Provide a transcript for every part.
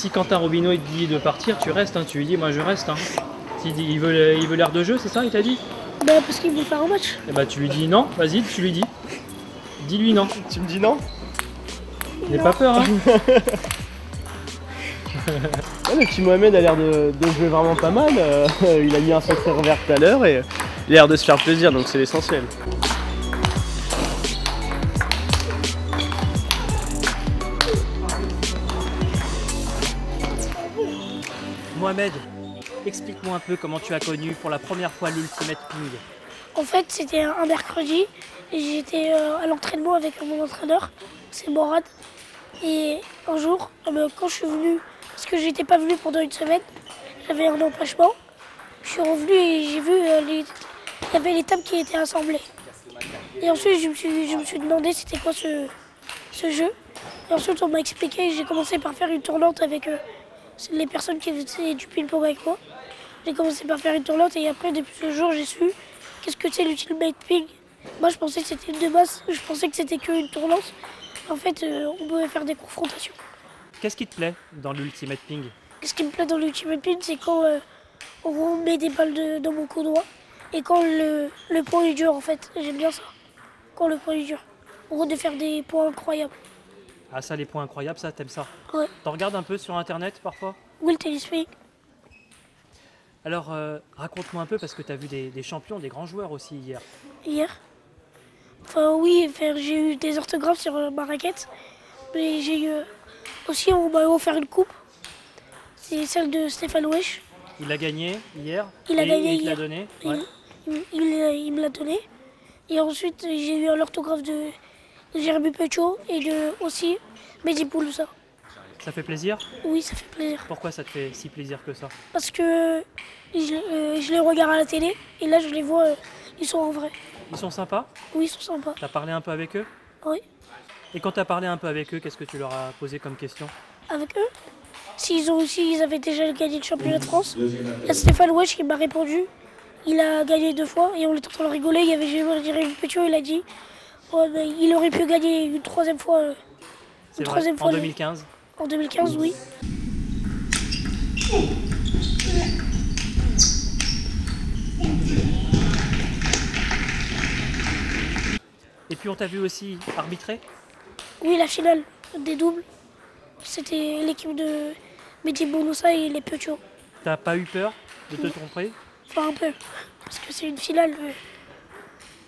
si Quentin Robineau il te dit de partir, tu restes, hein, tu lui dis moi je reste. Hein. Il veut l'air de jeu, c'est ça, il t'a dit? Bah parce qu'il veut faire un match. Et bah tu lui dis non, vas-y, tu lui dis. Dis-lui non. Tu me dis non? N'aie pas peur, hein. Ouais, le petit Mohamed a l'air de jouer vraiment pas mal. Il a mis un sacré revers tout à l'heure et il a l'air de se faire plaisir, donc c'est l'essentiel. Mohamed, explique-moi un peu comment tu as connu pour la première fois l'Ultimate Ping. En fait, c'était un mercredi et j'étais à l'entraînement avec mon entraîneur, c'est Morad. Et un jour, quand je suis venu, parce que j'étais pas venu pendant une semaine, j'avais un empêchement, je suis revenu et j'ai vu il y avait les tables qui étaient assemblées. Et ensuite, je me suis demandé c'était quoi ce jeu. Et ensuite, on m'a expliqué et j'ai commencé par faire une tournante avec les personnes qui faisaient du ping-pong avec moi. J'ai commencé par faire une tournante et après, depuis ce jour, j'ai su qu'est-ce que c'est l'Ultimate Ping. Moi, je pensais que c'était de base, je pensais que c'était qu'une tournante. En fait, on pouvait faire des confrontations. Qu'est-ce qui te plaît dans l'Ultimate Ping? Ce qui me plaît dans l'Ultimate Ping, c'est quand on met des balles dans mon coup droit et quand le point est dur, en fait. J'aime bien ça, quand le point est dur. En gros, de faire des points incroyables. Ah ça, les points incroyables, ça, t'aimes ça? Ouais. T'en regardes un peu sur internet parfois? Oui, le tennis ping. Alors, raconte-moi un peu, parce que t'as vu des champions, des grands joueurs aussi hier. Hier. Enfin oui, j'ai eu des orthographes sur ma raquette, mais j'ai eu aussi, on m'a offert une coupe. C'est celle de Stéphane Wesh. Il a gagné hier. Il a gagné il te l'a hier. donné. Ouais. Il me l'a donné. Et ensuite, j'ai eu l'orthographe de Jérémy Petiot et de aussi Mehdi Poulousa. Ça fait plaisir? Oui, ça fait plaisir. Pourquoi ça te fait si plaisir que ça? Parce que je les regarde à la télé et là, je les vois, ils sont en vrai. Ils sont sympas? Oui, ils sont sympas. T'as parlé un peu avec eux? Oui. Et quand t'as parlé un peu avec eux, qu'est-ce que tu leur as posé comme question? Avec eux, ils avaient déjà gagné le championnat de France. Il y a Stéphane Wesh qui m'a répondu. Il a gagné 2 fois et on était en train de rigoler. Il y avait Jérémy Petiot, il a dit ouais, mais il aurait pu gagner une 3e fois. C'est vrai, en 2015. En 2015, oui. Et puis on t'a vu aussi arbitrer? Oui, la finale des doubles. C'était l'équipe de Mehdi Poulousa et les Petiot. T'as pas eu peur de te tromper? Enfin un peu, parce que c'est une finale.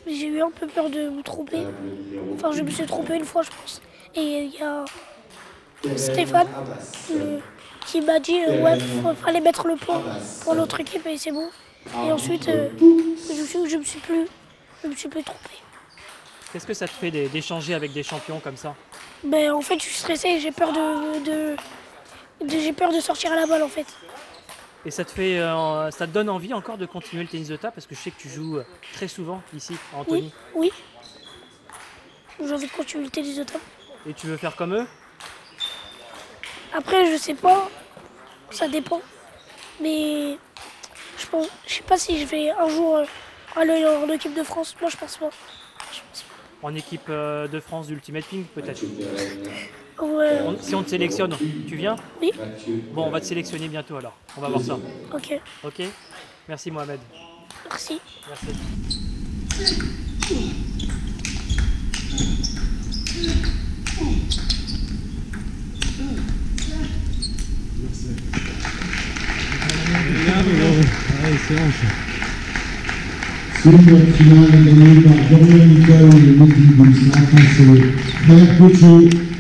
Mais j'ai eu un peu peur de me tromper. Enfin, je me suis trompé une fois, je pense. Et il y a Stéphane qui m'a dit ouais, fallait mettre le point pour l'autre équipe et c'est bon. Et ensuite, je me suis plus trompé. Qu'est-ce que ça te fait d'échanger avec des champions comme ça? Ben, en fait, je suis stressé et j'ai peur j'ai peur de sortir à la balle en fait. Et ça te donne envie encore de continuer le tennis de table? Parce que je sais que tu joues très souvent ici, à Antony. Oui. J'ai envie de continuer le tennis de table. Et tu veux faire comme eux? Après, je sais pas, ça dépend. Mais je sais pas si je vais un jour aller en équipe de France. Moi, je pense pas. En équipe de France d'Ultimate Ping, peut-être? Ouais. Si on te sélectionne, tu viens? Oui. Bon, on va te sélectionner bientôt alors. On va voir ça. Ok. Ok? Merci Mohamed. Merci. Merci. Allez, séance. C'est une finale gagnée par Dorian Nicole et Mehdi Poulousa face au frère Petiot.